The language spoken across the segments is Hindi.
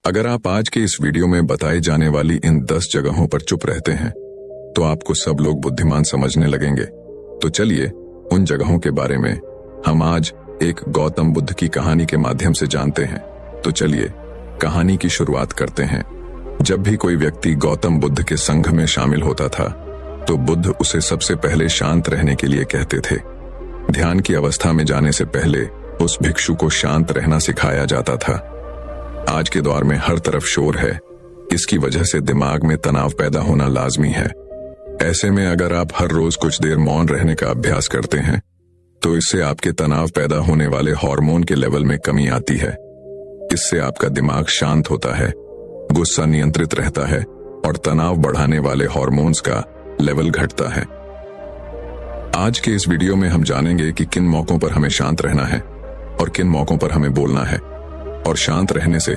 अगर आप आज के इस वीडियो में बताई जाने वाली इन 10 जगहों पर चुप रहते हैं तो आपको सब लोग बुद्धिमान समझने लगेंगे। तो चलिए उन जगहों के बारे में हम आज एक गौतम बुद्ध की कहानी के माध्यम से जानते हैं। तो चलिए कहानी की शुरुआत करते हैं। जब भी कोई व्यक्ति गौतम बुद्ध के संघ में शामिल होता था तो बुद्ध उसे सबसे पहले शांत रहने के लिए कहते थे। ध्यान की अवस्था में जाने से पहले उस भिक्षु को शांत रहना सिखाया जाता था। आज के दौर में हर तरफ शोर है, इसकी वजह से दिमाग में तनाव पैदा होना लाजमी है। ऐसे में अगर आप हर रोज कुछ देर मौन रहने का अभ्यास करते हैं तो इससे आपके तनाव पैदा होने वाले हार्मोन के लेवल में कमी आती है। इससे आपका दिमाग शांत होता है, गुस्सा नियंत्रित रहता है और तनाव बढ़ाने वाले हार्मोन्स का लेवल घटता है। आज के इस वीडियो में हम जानेंगे कि किन मौकों पर हमें शांत रहना है और किन मौकों पर हमें बोलना है, और शांत रहने से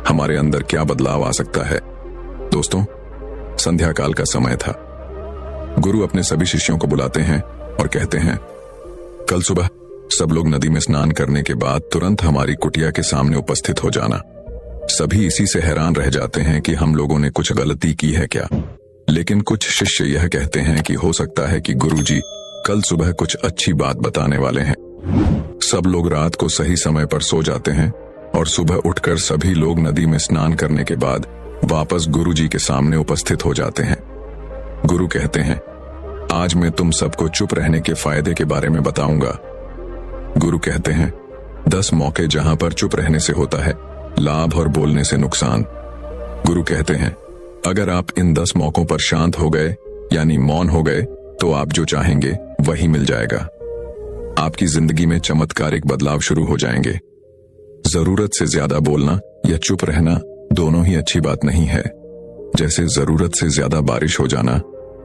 हमारे अंदर क्या बदलाव आ सकता है। दोस्तों, संध्या काल का समय था। गुरु अपने सभी शिष्यों को बुलाते हैं और कहते हैं, कल सुबह सब लोग नदी में स्नान करने के बाद तुरंत हमारी कुटिया के सामने उपस्थित हो जाना। सभी इसी से हैरान रह जाते हैं कि हम लोगों ने कुछ गलती की है क्या। लेकिन कुछ शिष्य यह कहते हैं कि हो सकता है कि गुरुजी कल सुबह कुछ अच्छी बात बताने वाले हैं। सब लोग रात को सही समय पर सो जाते हैं और सुबह उठकर सभी लोग नदी में स्नान करने के बाद वापस गुरुजी के सामने उपस्थित हो जाते हैं। गुरु कहते हैं, आज मैं तुम सबको चुप रहने के फायदे के बारे में बताऊंगा। गुरु कहते हैं, 10 मौके जहां पर चुप रहने से होता है लाभ और बोलने से नुकसान। गुरु कहते हैं, अगर आप इन 10 मौकों पर शांत हो गए यानी मौन हो गए तो आप जो चाहेंगे वही मिल जाएगा। आपकी जिंदगी में चमत्कारिक बदलाव शुरू हो जाएंगे। जरूरत से ज्यादा बोलना या चुप रहना दोनों ही अच्छी बात नहीं है। जैसे जरूरत से ज्यादा बारिश हो जाना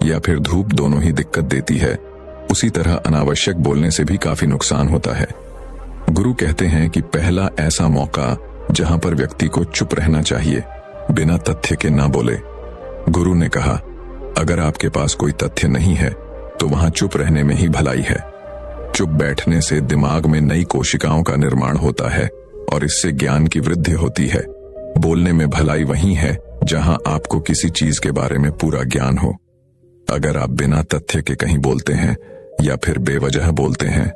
या फिर धूप दोनों ही दिक्कत देती है, उसी तरह अनावश्यक बोलने से भी काफी नुकसान होता है। गुरु कहते हैं कि पहला ऐसा मौका जहां पर व्यक्ति को चुप रहना चाहिए, बिना तथ्य के ना बोले। गुरु ने कहा, अगर आपके पास कोई तथ्य नहीं है तो वहां चुप रहने में ही भलाई है। चुप बैठने से दिमाग में नई कोशिकाओं का निर्माण होता है और इससे ज्ञान की वृद्धि होती है। बोलने में भलाई वही है जहां आपको किसी चीज के बारे में पूरा ज्ञान हो। अगर आप बिना तथ्य के कहीं बोलते हैं या फिर बेवजह बोलते हैं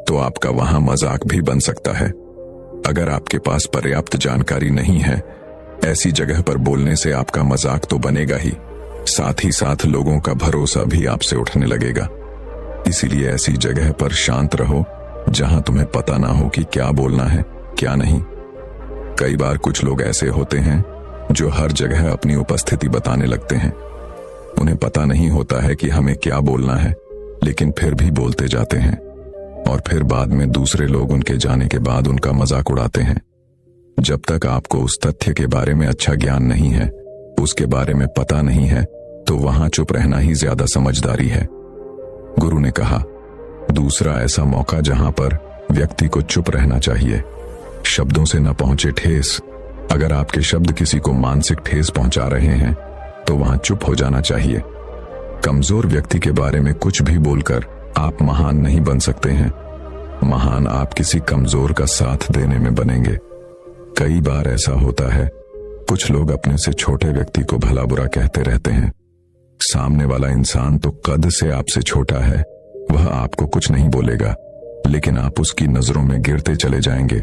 तो आपका वहां मजाक भी बन सकता है। अगर आपके पास पर्याप्त जानकारी नहीं है, ऐसी जगह पर बोलने से आपका मजाक तो बनेगा ही, साथ ही साथ लोगों का भरोसा भी आपसे उठने लगेगा। इसीलिए ऐसी जगह पर शांत रहो जहां तुम्हें पता ना हो कि क्या बोलना है क्या नहीं। कई बार कुछ लोग ऐसे होते हैं जो हर जगह अपनी उपस्थिति बताने लगते हैं। उन्हें पता नहीं होता है कि हमें क्या बोलना है, लेकिन फिर भी बोलते जाते हैं और फिर बाद में दूसरे लोग उनके जाने के बाद उनका मजाक उड़ाते हैं। जब तक आपको उस तथ्य के बारे में अच्छा ज्ञान नहीं है, उसके बारे में पता नहीं है, तो वहां चुप रहना ही ज्यादा समझदारी है। गुरु ने कहा, दूसरा ऐसा मौका जहां पर व्यक्ति को चुप रहना चाहिए, शब्दों से न पहुंचे ठेस। अगर आपके शब्द किसी को मानसिक ठेस पहुंचा रहे हैं तो वहां चुप हो जाना चाहिए। कमजोर व्यक्ति के बारे में कुछ भी बोलकर आप महान नहीं बन सकते हैं। महान आप किसी कमजोर का साथ देने में बनेंगे। कई बार ऐसा होता है, कुछ लोग अपने से छोटे व्यक्ति को भला बुरा कहते रहते हैं। सामने वाला इंसान तो कद से आपसे छोटा है, वह आपको कुछ नहीं बोलेगा, लेकिन आप उसकी नजरों में गिरते चले जाएंगे।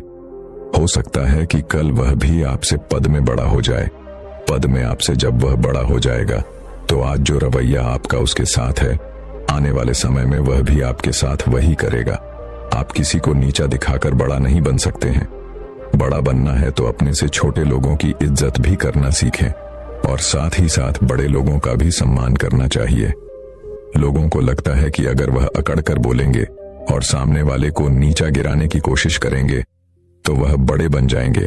हो सकता है कि कल वह भी आपसे पद में बड़ा हो जाए। पद में आपसे जब वह बड़ा हो जाएगा तो आज जो रवैया आपका उसके साथ है, आने वाले समय में वह भी आपके साथ वही करेगा। आप किसी को नीचा दिखाकर बड़ा नहीं बन सकते हैं। बड़ा बनना है तो अपने से छोटे लोगों की इज्जत भी करना सीखें और साथ ही साथ बड़े लोगों का भी सम्मान करना चाहिए। लोगों को लगता है कि अगर वह अकड़ कर बोलेंगे और सामने वाले को नीचा गिराने की कोशिश करेंगे तो वह बड़े बन जाएंगे।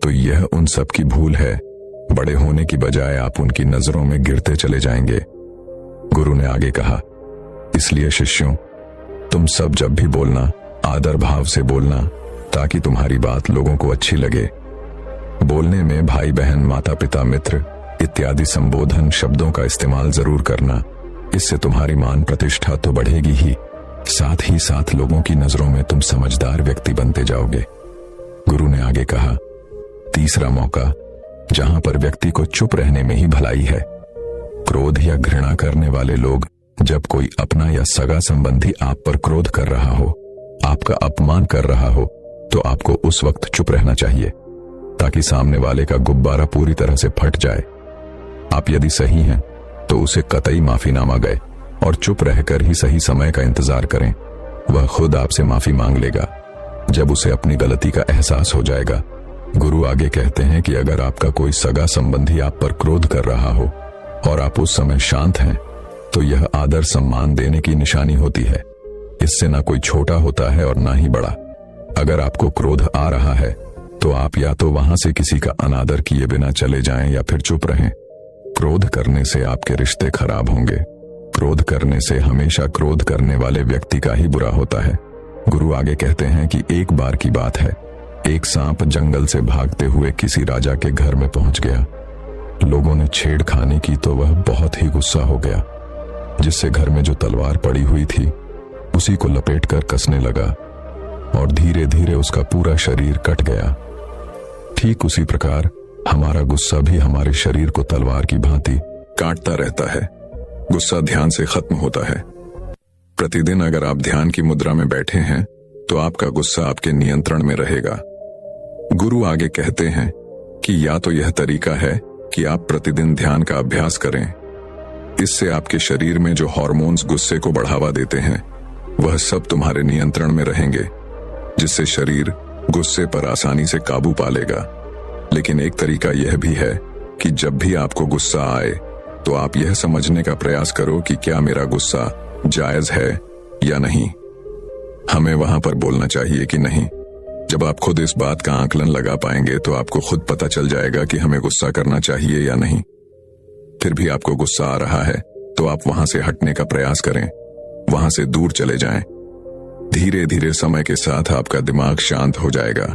तो यह उन सब की भूल है। बड़े होने की बजाय आप उनकी नजरों में गिरते चले जाएंगे। गुरु ने आगे कहा, इसलिए शिष्यों, तुम सब जब भी बोलना आदर भाव से बोलना, ताकि तुम्हारी बात लोगों को अच्छी लगे। बोलने में भाई बहन, माता पिता, मित्र इत्यादि संबोधन शब्दों का इस्तेमाल जरूर करना। इससे तुम्हारी मान प्रतिष्ठा तो बढ़ेगी ही, साथ ही साथ लोगों की नजरों में तुम समझदार व्यक्ति बनते जाओगे। गुरु ने आगे कहा, तीसरा मौका जहां पर व्यक्ति को चुप रहने में ही भलाई है। क्रोध या घृणा करने वाले लोग, जब कोई अपना या सगा संबंधी आप पर क्रोध कर रहा हो, आपका अपमान कर रहा हो, तो आपको उस वक्त चुप रहना चाहिए ताकि सामने वाले का गुब्बारा पूरी तरह से फट जाए। आप यदि सही हैं तो उसे कतई माफी ना मांगे और चुप रहकर ही सही समय का इंतजार करें। वह खुद आपसे माफी मांग लेगा जब उसे अपनी गलती का एहसास हो जाएगा। गुरु आगे कहते हैं कि अगर आपका कोई सगा संबंधी आप पर क्रोध कर रहा हो और आप उस समय शांत हैं, तो यह आदर सम्मान देने की निशानी होती है। इससे ना कोई छोटा होता है और ना ही बड़ा। अगर आपको क्रोध आ रहा है तो आप या तो वहां से किसी का अनादर किए बिना चले जाएं या फिर चुप रहें। क्रोध करने से आपके रिश्ते खराब होंगे। क्रोध करने से हमेशा क्रोध करने वाले व्यक्ति का ही बुरा होता है। गुरु आगे कहते हैं कि एक बार की बात है, एक सांप जंगल से भागते हुए किसी राजा के घर में पहुंच गया। लोगों ने छेड़खानी की तो वह बहुत ही गुस्सा हो गया, जिससे घर में जो तलवार पड़ी हुई थी उसी को लपेटकर कसने लगा और धीरे धीरे उसका पूरा शरीर कट गया। ठीक उसी प्रकार हमारा गुस्सा भी हमारे शरीर को तलवार की भांति काटता रहता है। गुस्सा ध्यान से खत्म होता है। प्रतिदिन अगर आप ध्यान की मुद्रा में बैठे हैं तो आपका गुस्सा आपके नियंत्रण में रहेगा। गुरु आगे कहते हैं कि या तो यह तरीका है कि आप प्रतिदिन ध्यान का अभ्यास करें। इससे आपके शरीर में जो हार्मोन्स गुस्से को बढ़ावा देते हैं वह सब तुम्हारे नियंत्रण में रहेंगे, जिससे शरीर गुस्से पर आसानी से काबू पा लेगा। लेकिन एक तरीका यह भी है कि जब भी आपको गुस्सा आए तो आप यह समझने का प्रयास करो कि क्या मेरा गुस्सा जायज है या नहीं। हमें वहां पर बोलना चाहिए कि नहीं। जब आप खुद इस बात का आकलन लगा पाएंगे तो आपको खुद पता चल जाएगा कि हमें गुस्सा करना चाहिए या नहीं। फिर भी आपको गुस्सा आ रहा है तो आप वहां से हटने का प्रयास करें, वहां से दूर चले जाएं। धीरे धीरे समय के साथ आपका दिमाग शांत हो जाएगा।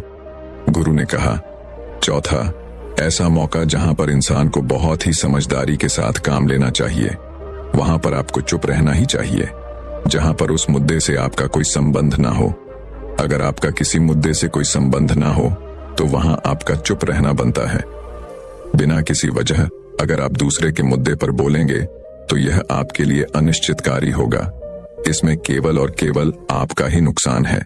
गुरु ने कहा, चौथा, ऐसा मौका जहां पर इंसान को बहुत ही समझदारी के साथ काम लेना चाहिए, वहां पर आपको चुप रहना ही चाहिए। जहां पर उस मुद्दे से आपका कोई संबंध ना हो। अगर आपका किसी मुद्दे से कोई संबंध ना हो तो वहां आपका चुप रहना बनता है। बिना किसी वजह अगर आप दूसरे के मुद्दे पर बोलेंगे तो यह आपके लिए अनिश्चितकारी होगा। इसमें केवल और केवल आपका ही नुकसान है।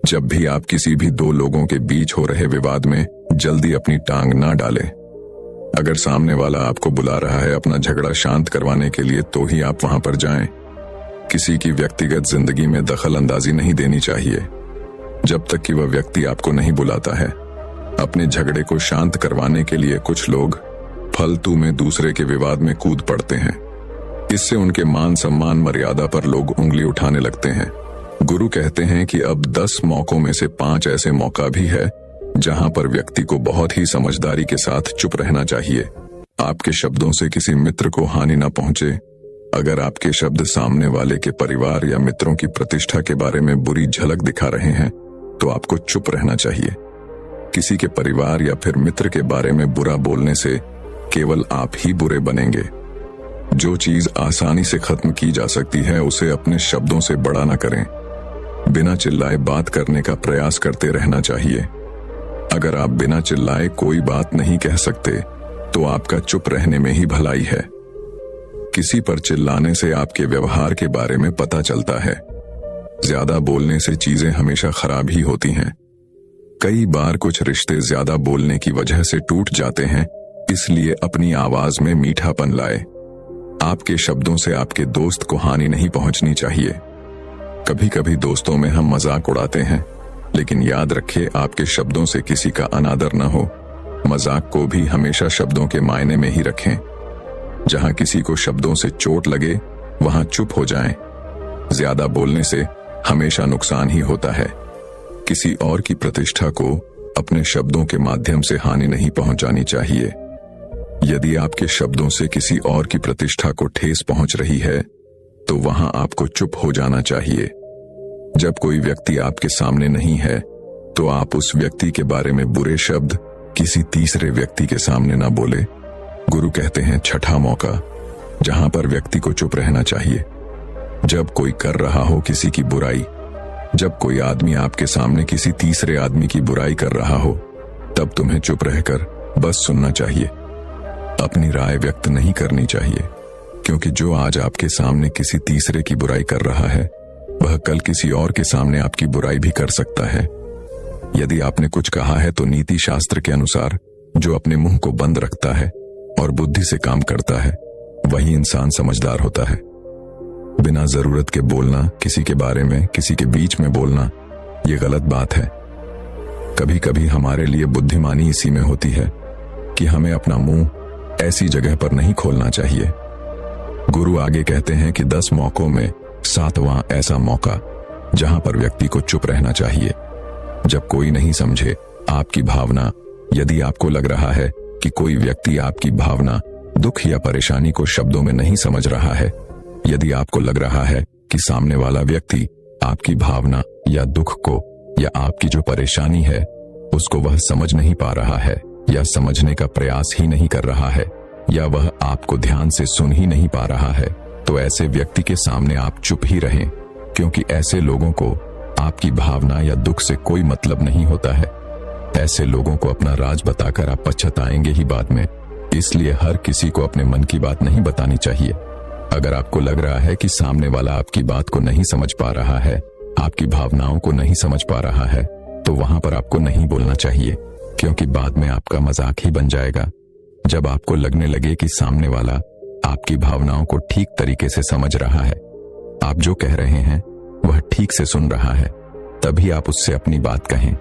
जब भी आप किसी भी दो लोगों के बीच हो रहे विवाद में जल्दी अपनी टांग ना डालें। अगर सामने वाला आपको बुला रहा है अपना झगड़ा शांत करवाने के लिए तो ही आप वहां पर जाएं। किसी की व्यक्तिगत जिंदगी में दखल अंदाजी नहीं देनी चाहिए जब तक कि वह व्यक्ति आपको नहीं बुलाता है। अपने झगड़े को शांत करवाने के लिए कुछ लोग फालतू में दूसरे के विवाद में कूद पड़ते हैं। इससे उनके मान सम्मान मर्यादा पर लोग उंगली उठाने लगते हैं। गुरु कहते हैं कि अब 10 मौकों में से 5 ऐसे मौका भी है जहां पर व्यक्ति को बहुत ही समझदारी के साथ चुप रहना चाहिए। आपके शब्दों से किसी मित्र को हानि न पहुंचे। अगर आपके शब्द सामने वाले के परिवार या मित्रों की प्रतिष्ठा के बारे में बुरी झलक दिखा रहे हैं तो आपको चुप रहना चाहिए। किसी के परिवार या फिर मित्र के बारे में बुरा बोलने से केवल आप ही बुरे बनेंगे। जो चीज आसानी से खत्म की जा सकती है उसे अपने शब्दों से बड़ा न करें। बिना चिल्लाए बात करने का प्रयास करते रहना चाहिए। अगर आप बिना चिल्लाए कोई बात नहीं कह सकते तो आपका चुप रहने में ही भलाई है। किसी पर चिल्लाने से आपके व्यवहार के बारे में पता चलता है। ज्यादा बोलने से चीजें हमेशा खराब ही होती हैं। कई बार कुछ रिश्ते ज्यादा बोलने की वजह से टूट जाते हैं, इसलिए अपनी आवाज में मीठापन लाए। आपके शब्दों से आपके दोस्त को हानि नहीं पहुंचनी चाहिए। कभी कभी दोस्तों में हम मजाक उड़ाते हैं, लेकिन याद रखिए आपके शब्दों से किसी का अनादर न हो। मजाक को भी हमेशा शब्दों के मायने में ही रखें। जहां किसी को शब्दों से चोट लगे वहां चुप हो जाएं। ज्यादा बोलने से हमेशा नुकसान ही होता है। किसी और की प्रतिष्ठा को अपने शब्दों के माध्यम से हानि नहीं पहुंचानी चाहिए। यदि आपके शब्दों से किसी और की प्रतिष्ठा को ठेस पहुंच रही है तो वहां आपको चुप हो जाना चाहिए। जब कोई व्यक्ति आपके सामने नहीं है तो आप उस व्यक्ति के बारे में बुरे शब्द किसी तीसरे व्यक्ति के सामने ना बोले। गुरु कहते हैं छठा मौका जहां पर व्यक्ति को चुप रहना चाहिए। जब कोई कर रहा हो किसी की बुराई, जब कोई आदमी आपके सामने किसी तीसरे आदमी की बुराई कर रहा हो, तब तुम्हें चुप रहकर बस सुनना चाहिए, अपनी राय व्यक्त नहीं करनी चाहिए, क्योंकि जो आज आपके सामने किसी तीसरे की बुराई कर रहा है वह कल किसी और के सामने आपकी बुराई भी कर सकता है। यदि आपने कुछ कहा है तो नीति शास्त्र के अनुसार जो अपने मुंह को बंद रखता है और बुद्धि से काम करता है वही इंसान समझदार होता है। बिना जरूरत के बोलना, किसी के बारे में, किसी के बीच में बोलना, ये गलत बात है। कभी कभी हमारे लिए बुद्धिमानी इसी में होती है कि हमें अपना मुंह ऐसी जगह पर नहीं खोलना चाहिए। गुरु आगे कहते हैं कि 10 मौकों में 7वां ऐसा मौका जहां पर व्यक्ति को चुप रहना चाहिए। जब कोई नहीं समझे आपकी भावना, यदि आपको लग रहा है कि कोई व्यक्ति आपकी भावना, दुख या परेशानी को शब्दों में नहीं समझ रहा है, यदि आपको लग रहा है कि सामने वाला व्यक्ति आपकी भावना या दुख को या आपकी जो परेशानी है उसको वह समझ नहीं पा रहा है या समझने का प्रयास ही नहीं कर रहा है या वह आपको ध्यान से सुन ही नहीं पा रहा है, तो ऐसे व्यक्ति के सामने आप चुप ही रहें, क्योंकि ऐसे लोगों को आपकी भावना या दुख से कोई मतलब नहीं होता है। ऐसे लोगों को अपना राज बताकर आप पछताएंगे ही बाद में। इसलिए हर किसी को अपने मन की बात नहीं बतानी चाहिए। अगर आपको लग रहा है कि सामने वाला आपकी बात को नहीं समझ पा रहा है, आपकी भावनाओं को नहीं समझ पा रहा है, तो वहां पर आपको नहीं बोलना चाहिए, क्योंकि बाद में आपका मजाक ही बन जाएगा। जब आपको लगने लगे कि सामने वाला आपकी भावनाओं को ठीक तरीके से समझ रहा है, आप जो कह रहे हैं वह ठीक से सुन रहा है, तभी आप उससे अपनी बात कहें।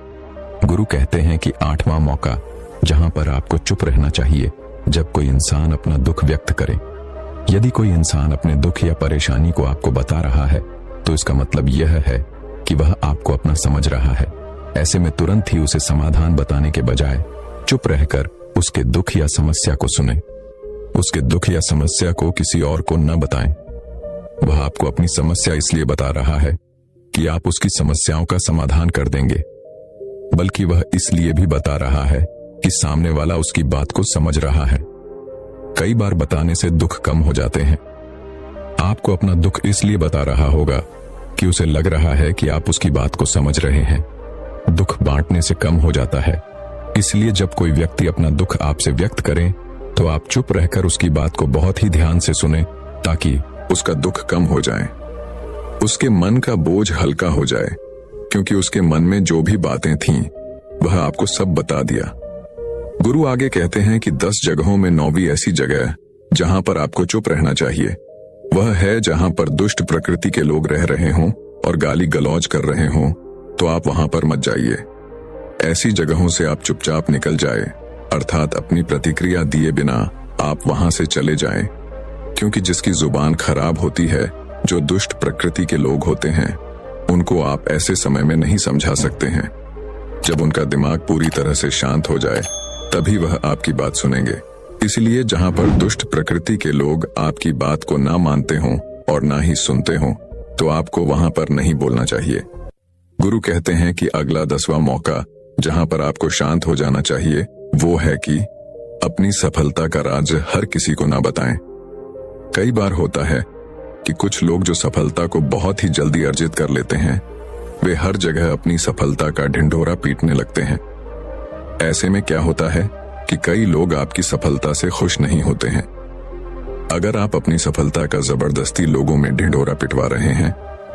गुरु कहते हैं कि 8वां मौका जहां पर आपको चुप रहना चाहिए, जब कोई इंसान अपना दुख व्यक्त करे। यदि कोई इंसान अपने दुख या परेशानी को आपको बता रहा है तो इसका मतलब यह है कि वह आपको अपना समझ रहा है। ऐसे में तुरंत ही उसे समाधान बताने के बजाय चुप रहकर उसके दुख या समस्या को सुने। उसके दुख या समस्या को किसी और को न बताएं। वह आपको अपनी समस्या इसलिए बता रहा है कि आप उसकी समस्याओं का समाधान कर देंगे, बल्कि वह इसलिए भी बता रहा है कि सामने वाला उसकी बात को समझ रहा है। कई बार बताने से दुख कम हो जाते हैं। आपको अपना दुख इसलिए बता रहा होगा कि उसे लग रहा है कि आप उसकी बात को समझ रहे हैं। दुख बांटने से कम हो जाता है। इसलिए जब कोई व्यक्ति अपना दुख आपसे व्यक्त करे तो आप चुप रहकर उसकी बात को बहुत ही ध्यान से सुने, ताकि उसका दुख कम हो जाए, उसके मन का बोझ हल्का हो जाए, क्योंकि उसके मन में जो भी बातें थीं वह आपको सब बता दिया। गुरु आगे कहते हैं कि 10 जगहों में 9वीं ऐसी जगह जहां पर आपको चुप रहना चाहिए वह है जहां पर दुष्ट प्रकृति के लोग रह रहे हों और गाली गलौज कर रहे हों, तो आप वहां पर मत जाइए। ऐसी जगहों से आप चुपचाप निकल जाए, अर्थात अपनी प्रतिक्रिया दिए बिना आप वहां से चले जाएं, क्योंकि जिसकी जुबान खराब होती है, जो दुष्ट प्रकृति के लोग होते हैं, उनको आप ऐसे समय में नहीं समझा सकते हैं। जब उनका दिमाग पूरी तरह से शांत हो जाए तभी वह आपकी बात सुनेंगे। इसलिए जहां पर दुष्ट प्रकृति के लोग आपकी बात को ना मानते हों और ना ही सुनते हों, तो आपको वहां पर नहीं बोलना चाहिए। गुरु कहते हैं कि अगला 10वां मौका जहां पर आपको शांत हो जाना चाहिए वो है कि अपनी सफलता का राज हर किसी को ना बताएं। कई बार होता है कि कुछ लोग जो सफलता को बहुत ही जल्दी अर्जित कर लेते हैं, वे हर जगह अपनी सफलता का ढिंढोरा पीटने लगते हैं। ऐसे में क्या होता है कि कई लोग आपकी सफलता से खुश नहीं होते हैं। अगर आप अपनी सफलता का जबरदस्ती लोगों में ढिंढोरा पिटवा रहे हैं,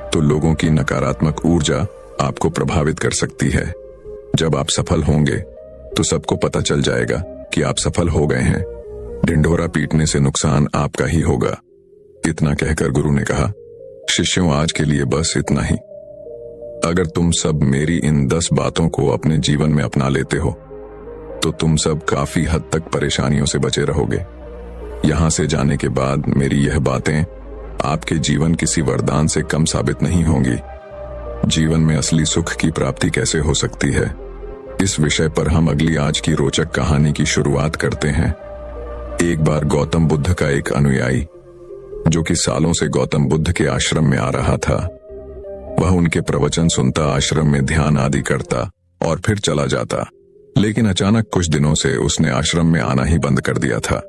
तो लोगों की नकारात्मक ऊर्जा आपको प्रभावित कर सकती है। जब आप सफल होंगे तो सबको पता चल जाएगा कि आप सफल हो गए हैं। ढिंढोरा पीटने से नुकसान आपका ही होगा। इतना कहकर गुरु ने कहा, शिष्यों, आज के लिए बस इतना ही। अगर तुम सब मेरी इन 10 बातों को अपने जीवन में अपना लेते हो तो तुम सब काफी हद तक परेशानियों से बचे रहोगे। यहां से जाने के बाद मेरी यह बातें आपके जीवन किसी वरदान से कम साबित नहीं होंगी। जीवन में असली सुख की प्राप्ति कैसे हो सकती है, इस विषय पर हम अगली आज की रोचक कहानी की शुरुआत करते हैं। एक बार गौतम बुद्ध का एक अनुयायी, जो कि सालों से गौतम बुद्ध के आश्रम में आ रहा था, वह उनके प्रवचन सुनता, आश्रम में ध्यान आदि करता और फिर चला जाता। लेकिन अचानक कुछ दिनों से उसने आश्रम में आना ही बंद कर दिया था।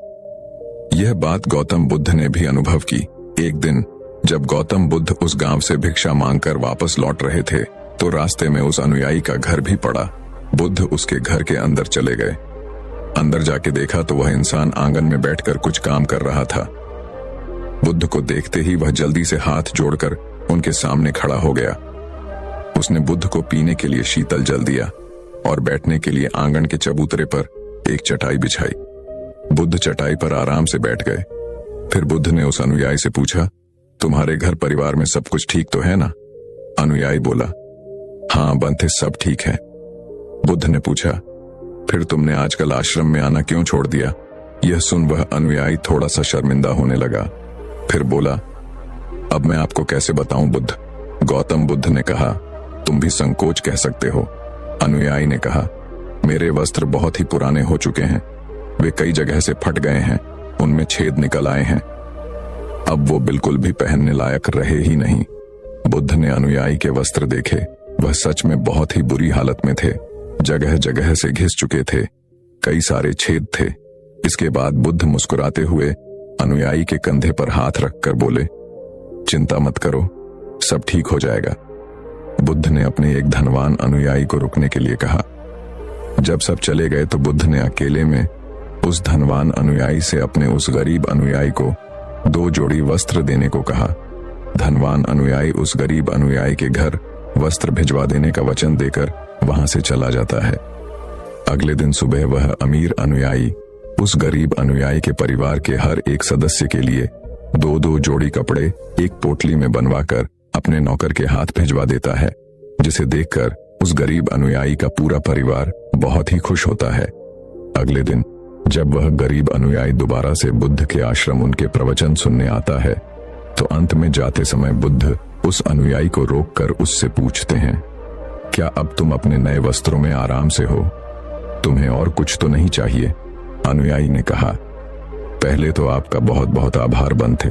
यह बात गौतम बुद्ध ने भी अनुभव की। एक दिन जब गौतम बुद्ध उस गांव से भिक्षा मांगकर वापस लौट रहे थे, तो रास्ते में उस अनुयायी का घर भी पड़ा। बुद्ध उसके घर के अंदर चले गए। अंदर जाके देखा तो वह इंसान आंगन में बैठकर कुछ काम कर रहा था। बुद्ध को देखते ही वह जल्दी से हाथ जोड़कर उनके सामने खड़ा हो गया। उसने बुद्ध को पीने के लिए शीतल जल दिया और बैठने के लिए आंगन के चबूतरे पर एक चटाई बिछाई। बुद्ध चटाई पर आराम से बैठ गए। फिर बुद्ध ने उस अनुयायी से पूछा, तुम्हारे घर परिवार में सब कुछ ठीक तो है ना? अनुयायी बोला, हाँ बंथे, सब ठीक है। बुद्ध ने पूछा, फिर तुमने आजकल आश्रम में आना क्यों छोड़ दिया? यह सुन वह अनुयायी थोड़ा सा शर्मिंदा होने लगा। फिर बोला, अब मैं आपको कैसे बताऊं बुद्ध? गौतम बुद्ध ने कहा, तुम भी संकोच कह सकते हो। अनुयायी ने कहा, मेरे वस्त्र बहुत ही पुराने हो चुके हैं, वे कई जगह से फट गए हैं, उनमें छेद निकल आए हैं, अब वो बिल्कुल भी पहनने लायक रहे ही नहीं। बुद्ध ने अनुयायी के वस्त्र देखे, वह सच में बहुत ही बुरी हालत में थे, जगह जगह से घिस चुके थे, कई सारे छेद थे। इसके बाद बुद्ध मुस्कुराते हुए अनुयायी के कंधे पर हाथ रखकर बोले, चिंता मत करो, सब ठीक हो जाएगा। बुद्ध ने अपने एक धनवान अनुयायी को रुकने के लिए कहा। जब सब चले गए तो बुद्ध ने अकेले में उस धनवान अनुयायी से अपने उस गरीब अनुयायी को 2 जोड़ी वस्त्र देने को कहा। धनवान अनुयायी उस गरीब अनुयायी के घर वस्त्र भिजवा देने का वचन देकर वहां से चला जाता है। अगले दिन सुबह वह अमीर अनुयायी उस गरीब अनुयायी के परिवार के हर एक सदस्य के लिए 2-2 जोड़ी कपड़े एक पोटली में बनवाकर अपने नौकर के हाथ भिजवा देता है, जिसे देखकर उस गरीब अनुयायी का पूरा परिवार बहुत ही खुश होता है। अगले दिन जब वह गरीब अनुयायी दोबारा से बुद्ध के आश्रम उनके प्रवचन सुनने आता है तो अंत में जाते समय बुद्ध उस अनुयायी को रोककर उससे पूछते हैं, क्या अब तुम अपने नए वस्त्रों में आराम से हो? तुम्हें और कुछ तो नहीं चाहिए? अनुयायी ने कहा, पहले तो आपका बहुत बहुत आभार बंथे,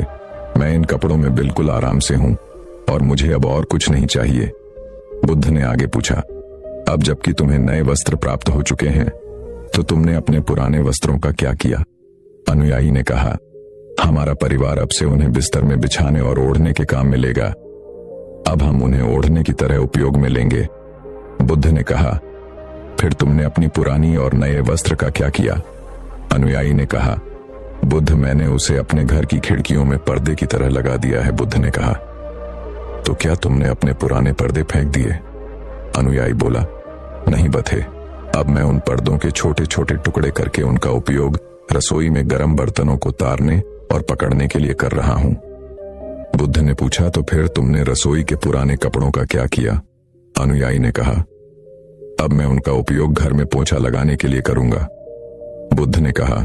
मैं इन कपड़ों में बिल्कुल आराम से हूं और मुझे अब और कुछ नहीं चाहिए। बुद्ध ने आगे पूछा, अब जबकि तुम्हें नए वस्त्र प्राप्त हो चुके हैं तो तुमने अपने पुराने वस्त्रों का क्या किया? अनुयायी ने कहा, हमारा परिवार अब से उन्हें बिस्तर में बिछाने और ओढ़ने के काम में लेगा, अब हम उन्हें ओढ़ने की तरह उपयोग में लेंगे। बुद्ध ने कहा, फिर तुमने अपनी पुरानी और नए वस्त्र का क्या किया? अनुयायी ने कहा, बुद्ध, मैंने उसे अपने घर की खिड़कियों में पर्दे की तरह लगा दिया है। बुद्ध ने कहा, तो क्या तुमने अपने पुराने पर्दे फेंक दिए? अनुयायी बोला, नहीं बथे, अब मैं उन पर्दों के छोटे छोटे टुकड़े करके उनका उपयोग रसोई में गर्म बर्तनों को तारने और पकड़ने के लिए कर रहा हूं। बुद्ध ने पूछा, तो फिर तुमने रसोई के पुराने कपड़ों का क्या किया? अनुयायी ने कहा, अब मैं उनका उपयोग घर में पोंछा लगाने के लिए करूंगा। बुद्ध ने कहा,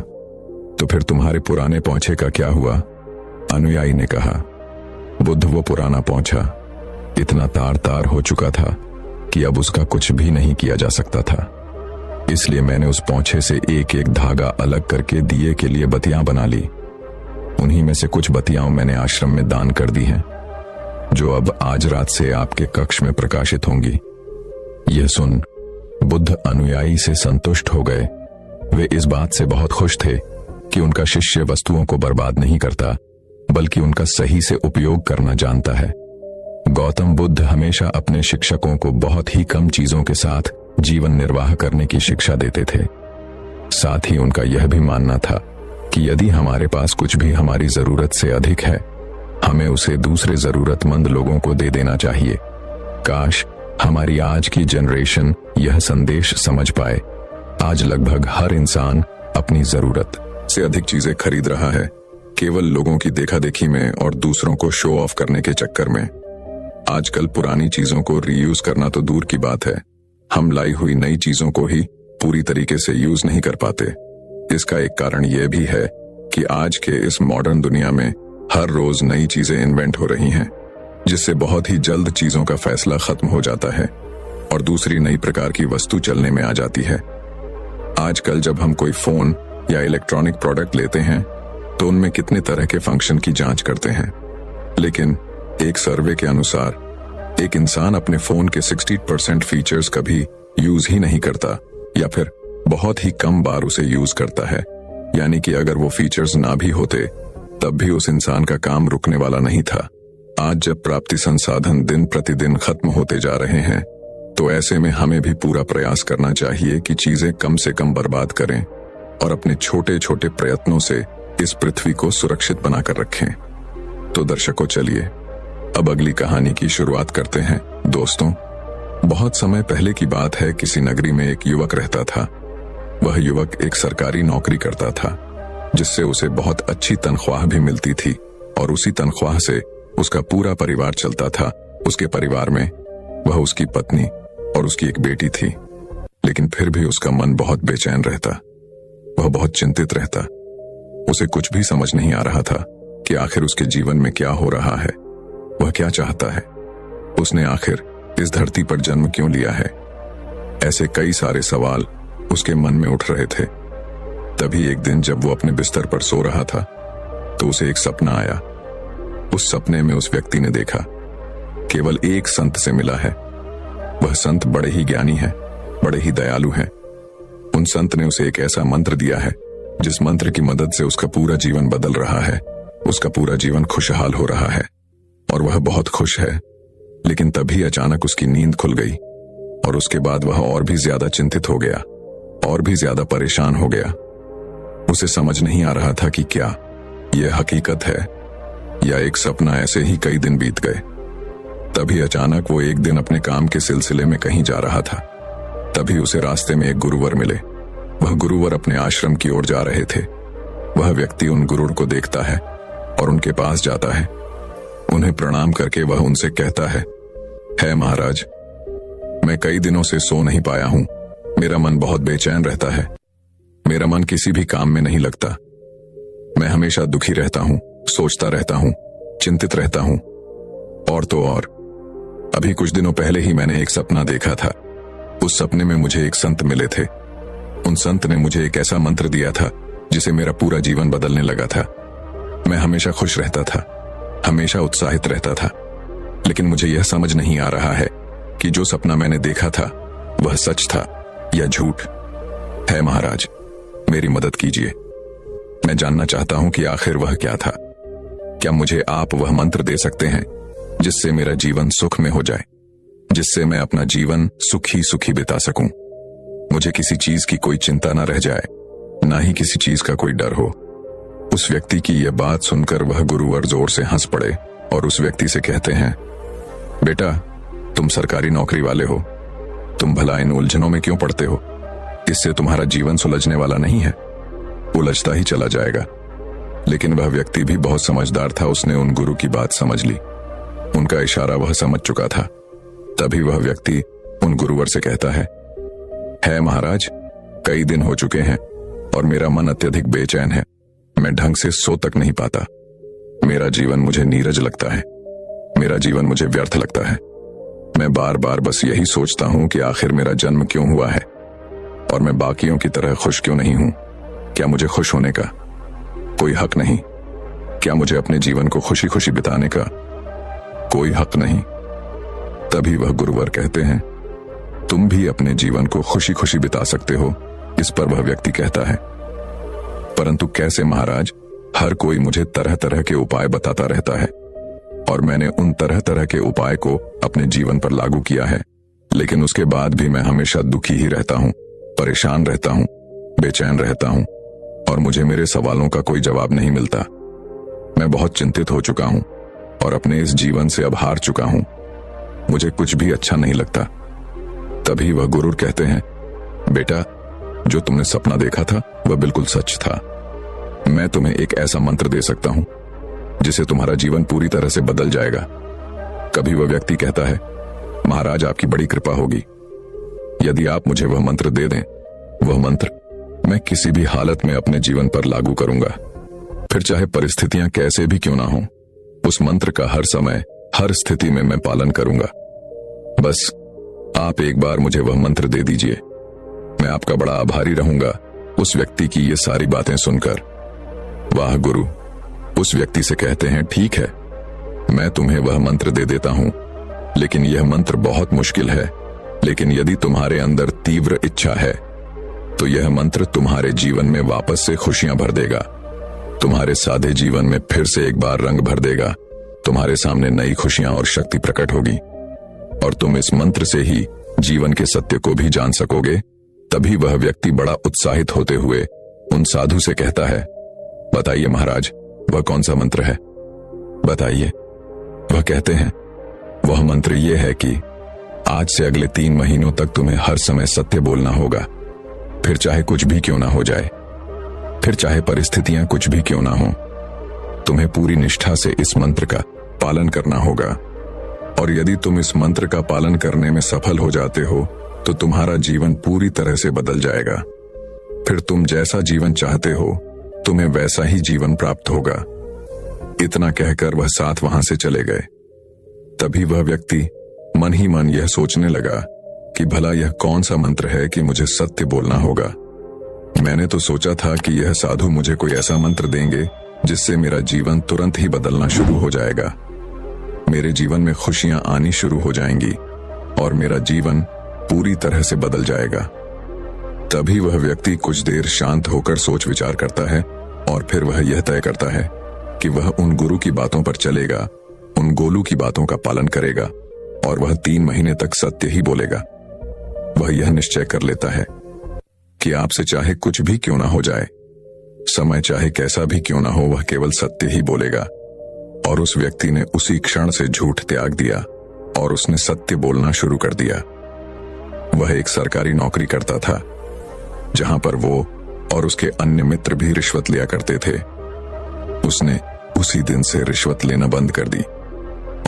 तो फिर तुम्हारे पुराने पोंछे का क्या हुआ? अनुयायी ने कहा, बुद्ध, वो पुराना पोंछा इतना तार तार हो चुका था कि अब उसका कुछ भी नहीं किया जा सकता था, इसलिए मैंने उस पोंछे से एक एक धागा अलग करके दिए के लिए बत्तियां बना ली। उन्हीं में से कुछ बत्तियां मैंने आश्रम में दान कर दी हैं, जो अब आज रात से आपके कक्ष में प्रकाशित होंगी। यह सुन बुद्ध अनुयायी से संतुष्ट हो गए। वे इस बात से बहुत खुश थे कि उनका शिष्य वस्तुओं को बर्बाद नहीं करता, बल्कि उनका सही से उपयोग करना जानता है। गौतम बुद्ध हमेशा अपने शिक्षकों को बहुत ही कम चीजों के साथ जीवन निर्वाह करने की शिक्षा देते थे। साथ ही उनका यह भी मानना था कि यदि हमारे पास कुछ भी हमारी जरूरत से अधिक है, हमें उसे दूसरे जरूरतमंद लोगों को दे देना चाहिए। काश हमारी आज की जनरेशन यह संदेश समझ पाए। आज लगभग हर इंसान अपनी जरूरत से अधिक चीजें खरीद रहा है, केवल लोगों की देखा देखी में और दूसरों को शो ऑफ करने के चक्कर में। आजकल पुरानी चीजों को रीयूज करना तो दूर की बात है, हम लाई हुई नई चीजों को ही पूरी तरीके से यूज नहीं कर पाते। इसका एक कारण यह भी है कि आज के इस मॉडर्न दुनिया में हर रोज नई चीजें इन्वेंट हो रही हैं, जिससे बहुत ही जल्द चीजों का फैसला खत्म हो जाता है और दूसरी नई प्रकार की वस्तु चलने में आ जाती है। आजकल जब हम कोई फोन या इलेक्ट्रॉनिक प्रोडक्ट लेते हैं तो उनमें कितने तरह के फंक्शन की जांच करते हैं, लेकिन एक सर्वे के अनुसार एक इंसान अपने फोन के 60% फीचर्स कभी यूज ही नहीं करता या फिर बहुत ही कम बार उसे यूज करता है। यानी कि अगर वो फीचर्स ना भी होते तब भी उस इंसान का काम रुकने वाला नहीं था। आज जब प्राप्ति संसाधन दिन प्रतिदिन खत्म होते जा रहे हैं तो ऐसे में हमें भी पूरा प्रयास करना चाहिए कि चीजें कम से कम बर्बाद करें और अपने छोटे छोटे प्रयत्नों से इस पृथ्वी को सुरक्षित बनाकर रखें। तो दर्शकों, चलिए अब अगली कहानी की शुरुआत करते हैं। दोस्तों, बहुत समय पहले की बात है। किसी नगरी में एक युवक रहता था। वह युवक एक सरकारी नौकरी करता था, जिससे उसे बहुत अच्छी तनख्वाह भी मिलती थी और उसी तनख्वाह से उसका पूरा परिवार चलता था। उसके परिवार में वह, उसकी पत्नी और उसकी एक बेटी थी। लेकिन फिर भी उसका मन बहुत बेचैन रहता। वह बहुत चिंतित रहता। उसे कुछ भी समझ नहीं आ रहा था कि आखिर उसके जीवन में क्या हो रहा है, वह क्या चाहता है, उसने आखिर इस धरती पर जन्म क्यों लिया है। ऐसे कई सारे सवाल उसके मन में उठ रहे थे। तभी एक दिन जब वो अपने बिस्तर पर सो रहा था, तो उसे एक सपना आया। उस सपने में उस व्यक्ति ने देखा केवल एक संत से मिला है। वह संत बड़े ही ज्ञानी है, बड़े ही दयालु हैं। उन संत ने उसे एक ऐसा मंत्र दिया है, जिस मंत्र की मदद से उसका पूरा जीवन बदल रहा है। उसका पूरा जीवन खुशहाल हो रहा है और वह बहुत खुश है। लेकिन तभी अचानक उसकी नींद खुल गई और उसके बाद वह और भी ज्यादा चिंतित हो गया, और भी ज्यादा परेशान हो गया। उसे समझ नहीं आ रहा था कि क्या यह हकीकत है या एक सपना। ऐसे ही कई दिन बीत गए। तभी अचानक वो एक दिन अपने काम के सिलसिले में कहीं जा रहा था। तभी उसे रास्ते में एक गुरुवर मिले। वह गुरुवर अपने आश्रम की ओर जा रहे थे। वह व्यक्ति उन गुरुवर को देखता है और उनके पास जाता है। उन्हें प्रणाम करके वह उनसे कहता है महाराज, मैं कई दिनों से सो नहीं पाया हूं। मेरा मन बहुत बेचैन रहता है। मेरा मन किसी भी काम में नहीं लगता। मैं हमेशा दुखी रहता हूं, सोचता रहता हूं, चिंतित रहता हूं। और तो और, अभी कुछ दिनों पहले ही मैंने एक सपना देखा था। उस सपने में मुझे एक संत मिले थे। उन संत ने मुझे एक ऐसा मंत्र दिया था जिसे मेरा पूरा जीवन बदलने लगा था। मैं हमेशा खुश रहता था, हमेशा उत्साहित रहता था। लेकिन मुझे यह समझ नहीं आ रहा है कि जो सपना मैंने देखा था वह सच था या झूठ है। महाराज, मेरी मदद कीजिए। मैं जानना चाहता हूं कि आखिर वह क्या था। क्या मुझे आप वह मंत्र दे सकते हैं जिससे मेरा जीवन सुख में हो जाए, जिससे मैं अपना जीवन सुखी सुखी बिता सकूं। मुझे किसी चीज की कोई चिंता ना रह जाए, ना ही किसी चीज का कोई डर हो। उस व्यक्ति की यह बात सुनकर वह गुरुवर जोर से हंस पड़े और उस व्यक्ति से कहते हैं, बेटा, तुम सरकारी नौकरी वाले हो। तुम भला इन उलझनों में क्यों पड़ते हो? इससे तुम्हारा जीवन सुलझने वाला नहीं है, उलझता ही चला जाएगा। लेकिन वह व्यक्ति भी बहुत समझदार था। उसने उन गुरु की बात समझ ली। उनका इशारा वह समझ चुका था। तभी वह व्यक्ति उन गुरुवर से कहता है महाराज, कई दिन हो चुके हैं और मेरा मन अत्यधिक बेचैन है। मैं ढंग से सो तक नहीं पाता। मेरा जीवन मुझे नीरज लगता है। मेरा जीवन मुझे व्यर्थ लगता है। मैं बार बार बस यही सोचता हूं कि आखिर मेरा जन्म क्यों हुआ है और मैं बाकियों की तरह खुश क्यों नहीं हूं। क्या मुझे खुश होने का कोई हक नहीं? क्या मुझे अपने जीवन को खुशी खुशी बिताने का कोई हक नहीं? तभी वह गुरुवर कहते हैं, तुम भी अपने जीवन को खुशी खुशी बिता सकते हो। इस पर वह व्यक्ति कहता है, परंतु कैसे महाराज? हर कोई मुझे तरह तरह के उपाय बताता रहता है और मैंने उन तरह तरह के उपाय को अपने जीवन पर लागू किया है, लेकिन उसके बाद भी मैं हमेशा दुखी ही रहता हूं, परेशान रहता हूं, बेचैन रहता हूं और मुझे मेरे सवालों का कोई जवाब नहीं मिलता। मैं बहुत चिंतित हो चुका हूं और अपने इस जीवन से अब हार चुका हूं। मुझे कुछ भी अच्छा नहीं लगता। तभी वह गुरु कहते हैं, बेटा, जो तुमने सपना देखा था वह बिल्कुल सच था। मैं तुम्हें एक ऐसा मंत्र दे सकता हूं जिससे तुम्हारा जीवन पूरी तरह से बदल जाएगा। कभी वह व्यक्ति कहता है, महाराज, आपकी बड़ी कृपा होगी। यदि आप मुझे वह मंत्र दे दें, वह मंत्र मैं किसी भी हालत में अपने जीवन पर लागू करूंगा। फिर चाहे परिस्थितियां कैसे भी क्यों ना हो, उस मंत्र का हर समय हर स्थिति में मैं पालन करूंगा। बस आप एक बार मुझे वह मंत्र दे दीजिए। मैं आपका बड़ा आभारी रहूंगा। उस व्यक्ति की ये सारी बातें सुनकर वाह गुरु उस व्यक्ति से कहते हैं, ठीक है, मैं तुम्हें वह मंत्र दे देता हूं, लेकिन यह मंत्र बहुत मुश्किल है। लेकिन यदि तुम्हारे अंदर तीव्र इच्छा है तो यह मंत्र तुम्हारे जीवन में वापस से खुशियां भर देगा। तुम्हारे सादे जीवन में फिर से एक बार रंग भर देगा। तुम्हारे सामने नई खुशियां और शक्ति प्रकट होगी और तुम इस मंत्र से ही जीवन के सत्य को भी जान सकोगे। तभी वह व्यक्ति बड़ा उत्साहित होते हुए उन साधु से कहता है, बताइए महाराज, वह कौन सा मंत्र है? बताइए। वह कहते हैं, वह मंत्र यह है कि आज से अगले 3 महीनों तक तुम्हें हर समय सत्य बोलना होगा, फिर चाहे कुछ भी क्यों ना हो जाए, फिर चाहे परिस्थितियां कुछ भी क्यों ना हो। तुम्हें पूरी निष्ठा से इस मंत्र का पालन करना होगा, और यदि तुम इस मंत्र का पालन करने में सफल हो जाते हो तो तुम्हारा जीवन पूरी तरह से बदल जाएगा। फिर तुम जैसा जीवन चाहते हो तुम्हें वैसा ही जीवन प्राप्त होगा। इतना कहकर वह साथ वहां से चले गए। तभी वह व्यक्ति मन ही मन यह सोचने लगा कि भला यह कौन सा मंत्र है कि मुझे सत्य बोलना होगा। मैंने तो सोचा था कि यह साधु मुझे कोई ऐसा मंत्र देंगे जिससे मेरा जीवन तुरंत ही बदलना शुरू हो जाएगा, मेरे जीवन में खुशियां आनी शुरू हो जाएंगी और मेरा जीवन पूरी तरह से बदल जाएगा। तभी वह व्यक्ति कुछ देर शांत होकर सोच विचार करता है और फिर वह यह तय करता है कि वह उन गुरु की बातों पर चलेगा, उन गोलू की बातों का पालन करेगा और वह 3 महीने तक सत्य ही बोलेगा। वह यह निश्चय कर लेता है कि आपसे चाहे कुछ भी क्यों ना हो जाए, समय चाहे कैसा भी क्यों ना हो, वह केवल सत्य ही बोलेगा। और उस व्यक्ति ने उसी क्षण से झूठ त्याग दिया और उसने सत्य बोलना शुरू कर दिया। वह एक सरकारी नौकरी करता था जहां पर वो और उसके अन्य मित्र भी रिश्वत लिया करते थे। उसने उसी दिन से रिश्वत लेना बंद कर दी।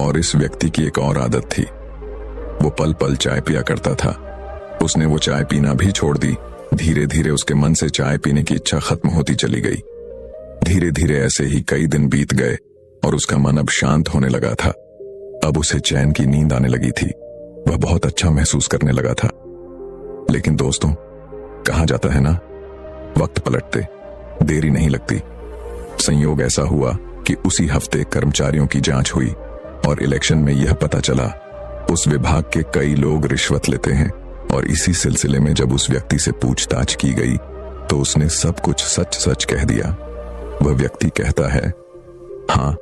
और इस व्यक्ति की एक और आदत थी, वो पल पल चाय पिया करता था। उसने वो चाय पीना भी छोड़ दी। धीरे धीरे उसके मन से चाय पीने की इच्छा खत्म होती चली गई। धीरे धीरे ऐसे ही कई दिन बीत गए और उसका मन अब शांत होने लगा था। अब उसे चैन की नींद आने लगी थी। वह बहुत अच्छा महसूस करने लगा था। लेकिन दोस्तों, कहा जाता है ना, वक्त पलटते देरी नहीं लगती। संयोग ऐसा हुआ कि उसी हफ्ते कर्मचारियों की जांच हुई और इलेक्शन में यह पता चला उस विभाग के कई लोग रिश्वत लेते हैं। और इसी सिलसिले में जब उस व्यक्ति से पूछताछ की गई तो उसने सब कुछ सच सच कह दिया। वह व्यक्ति कहता है, हाँ,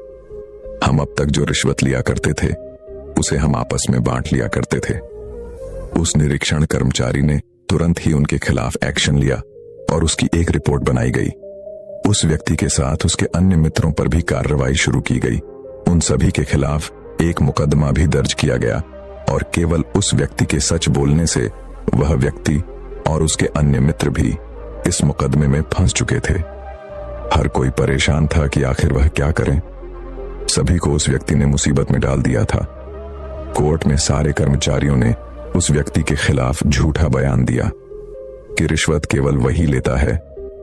हम अब तक जो रिश्वत लिया करते थे उसे हम आपस में बांट लिया करते थे। उस निरीक्षण कर्मचारी ने तुरंत ही उनके खिलाफ एक्शन लिया और उसकी एक रिपोर्ट बनाई गई। उस व्यक्ति के साथ उसके अन्य मित्रों पर भी कार्रवाई शुरू की गई। उन सभी के खिलाफ एक मुकदमा भी दर्ज किया गया और केवल उस व्यक्ति के सच बोलने से वह व्यक्ति और उसके अन्य मित्र भी इस मुकदमे में फंस चुके थे। हर कोई परेशान था कि आखिर वह क्या करें। सभी को उस व्यक्ति ने मुसीबत में डाल दिया था। कोर्ट में सारे कर्मचारियों ने उस व्यक्ति के खिलाफ झूठा बयान दिया कि रिश्वत केवल वही लेता है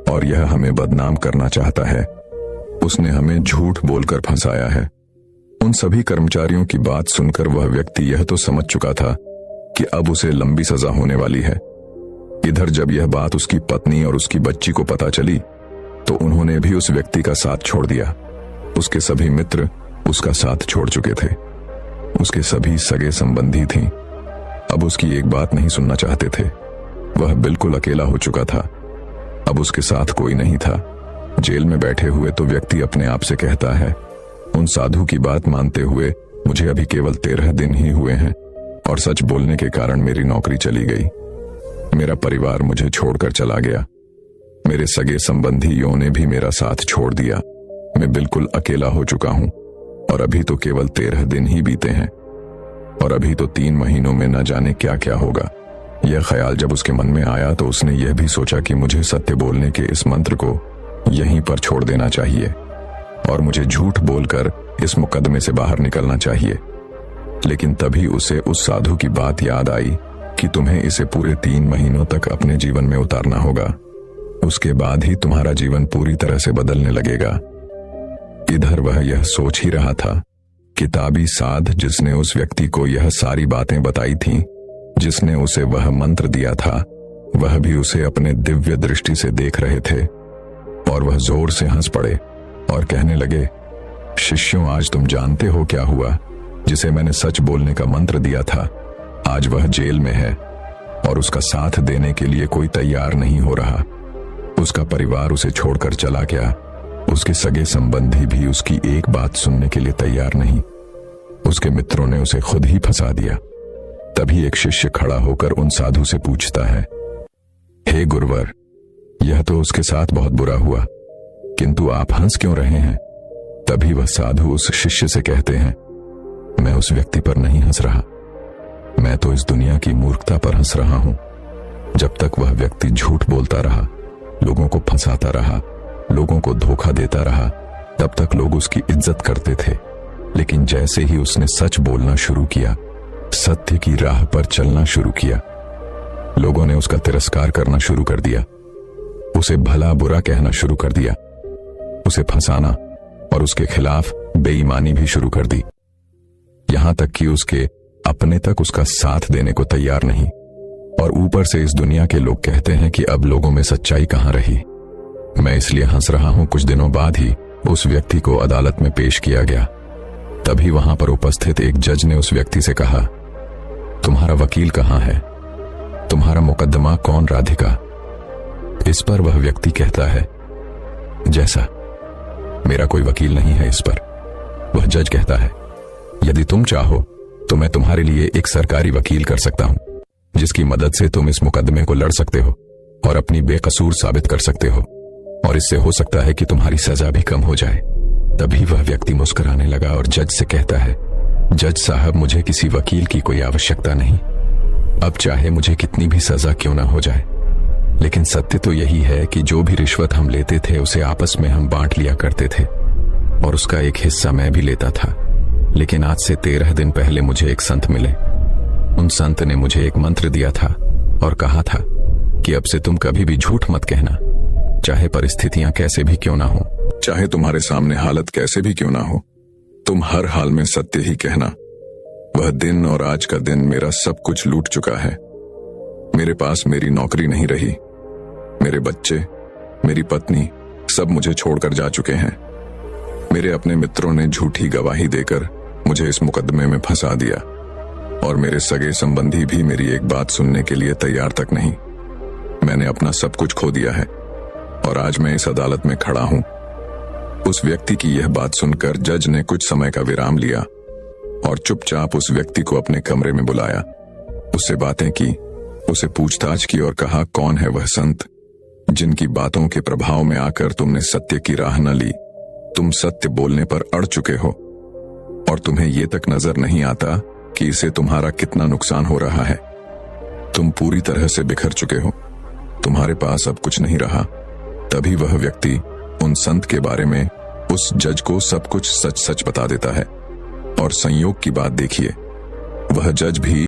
और यह हमें बदनाम करना चाहता है। उसने हमें झूठ बोलकर फंसाया है। उन सभी कर्मचारियों की बात सुनकर वह व्यक्ति यह तो समझ चुका था कि अब उसे लंबी सजा होने वाली है। इधर जब यह बात उसकी पत्नी और उसकी बच्ची को पता चली तो उन्होंने भी उस व्यक्ति का साथ छोड़ दिया। उसके सभी मित्र उसका साथ छोड़ चुके थे। उसके सभी सगे संबंधी थीं, अब उसकी एक बात नहीं सुनना चाहते थे। वह बिल्कुल अकेला हो चुका था। अब उसके साथ कोई नहीं था। जेल में बैठे हुए तो व्यक्ति अपने आप से कहता है, उन साधु की बात मानते हुए मुझे अभी केवल 13 दिन ही हुए हैं और सच बोलने के कारण मेरी नौकरी चली गई। मेरा परिवार मुझे छोड़कर चला गया। मेरे सगे संबंधियों ने भी मेरा साथ छोड़ दिया। मैं बिल्कुल अकेला हो चुका हूं और अभी तो केवल 13 दिन ही बीते हैं और अभी तो 3 महीनों में न जाने क्या क्या होगा। यह ख्याल जब उसके मन में आया तो उसने यह भी सोचा कि मुझे सत्य बोलने के इस मंत्र को यहीं पर छोड़ देना चाहिए और मुझे झूठ बोलकर इस मुकदमे से बाहर निकलना चाहिए। लेकिन तभी उसे उस साधु की बात याद आई कि तुम्हें इसे पूरे 3 महीनों तक अपने जीवन में उतारना होगा, उसके बाद ही तुम्हारा जीवन पूरी तरह से बदलने लगेगा। इधर वह यह सोच ही रहा था, किताबी साध जिसने उस व्यक्ति को यह सारी बातें बताई थीं, जिसने उसे वह मंत्र दिया था, वह भी उसे अपने दिव्य दृष्टि से देख रहे थे और वह जोर से हंस पड़े और कहने लगे, शिष्यों, आज तुम जानते हो क्या हुआ? जिसे मैंने सच बोलने का मंत्र दिया था, आज वह जेल में है और उसका साथ देने के लिए कोई तैयार नहीं हो रहा। उसका परिवार उसे छोड़कर चला गया। उसके सगे संबंधी भी उसकी एक बात सुनने के लिए तैयार नहीं। उसके मित्रों ने उसे खुद ही फंसा दिया। तभी एक शिष्य खड़ा होकर उन साधु से पूछता है, हे गुरुवर, यह तो उसके साथ बहुत बुरा हुआ, किंतु आप हंस क्यों रहे हैं? तभी वह साधु उस शिष्य से कहते हैं, मैं उस व्यक्ति पर नहीं हंस रहा, मैं तो इस दुनिया की मूर्खता पर हंस रहा हूं। जब तक वह व्यक्ति झूठ बोलता रहा, लोगों को फंसाता रहा, लोगों को धोखा देता रहा, तब तक लोग उसकी इज्जत करते थे। लेकिन जैसे ही उसने सच बोलना शुरू किया, सत्य की राह पर चलना शुरू किया, लोगों ने उसका तिरस्कार करना शुरू कर दिया, उसे भला बुरा कहना शुरू कर दिया, उसे फंसाना और उसके खिलाफ बेईमानी भी शुरू कर दी। यहां तक कि उसके अपने तक उसका साथ देने को तैयार नहीं। और ऊपर से इस दुनिया के लोग कहते हैं कि अब लोगों में सच्चाई कहां रही। मैं इसलिए हंस रहा हूं, कुछ दिनों बाद ही उस व्यक्ति को अदालत में पेश किया गया। तभी वहां पर उपस्थित एक जज ने उस व्यक्ति से कहा, तुम्हारा वकील कहां है? तुम्हारा मुकदमा कौन राधिका? इस पर वह व्यक्ति कहता है, जैसा मेरा कोई वकील नहीं है इस पर। वह जज कहता है, यदि तुम चाहो तो मैं तुम्हारे लिए एक सरकारी वकील कर सकता हूं, जिसकी मदद से तुम इस मुकदमे को लड़ सकते हो और अपनी बेकसूर साबित कर सकते हो, और इससे हो सकता है कि तुम्हारी सजा भी कम हो जाए। तभी वह व्यक्ति मुस्कुराने लगा और जज से कहता है, जज साहब, मुझे किसी वकील की कोई आवश्यकता नहीं। अब चाहे मुझे कितनी भी सजा क्यों ना हो जाए, लेकिन सत्य तो यही है कि जो भी रिश्वत हम लेते थे उसे आपस में हम बांट लिया करते थे, और उसका एक हिस्सा मैं भी लेता था। लेकिन आज से 13 दिन पहले मुझे एक संत मिले। उन संत ने मुझे एक मंत्र दिया था और कहा था कि अब से तुम कभी भी झूठ मत कहना, चाहे परिस्थितियां कैसे भी क्यों ना हो, चाहे तुम्हारे सामने हालत कैसे भी क्यों ना हो, तुम हर हाल में सत्य ही कहना। वह दिन और आज का दिन मेरा सब कुछ लूट चुका है। मेरे पास मेरी नौकरी नहीं रही, मेरे बच्चे, मेरी पत्नी सब मुझे छोड़कर जा चुके हैं। मेरे अपने मित्रों ने झूठी गवाही देकर मुझे इस मुकदमे में फंसा दिया, और मेरे सगे संबंधी भी मेरी एक बात सुनने के लिए तैयार तक नहीं। मैंने अपना सब कुछ खो दिया है और आज मैं इस अदालत में खड़ा हूं। उस व्यक्ति की यह बात सुनकर जज ने कुछ समय का विराम लिया और चुपचाप उस व्यक्ति को अपने कमरे में बुलाया, उससे बातें की, उसे पूछताछ की और कहा, कौन है वह संत जिनकी बातों के प्रभाव में आकर तुमने सत्य की राह न ली? तुम सत्य बोलने पर अड़ चुके हो और तुम्हें यह तक नजर नहीं आता कि इसे तुम्हारा कितना नुकसान हो रहा है। तुम पूरी तरह से बिखर चुके हो, तुम्हारे पास अब कुछ नहीं रहा। तभी वह व्यक्ति उन संत के बारे में उस जज को सब कुछ सच सच बता देता है। और संयोग की बात देखिए, वह जज भी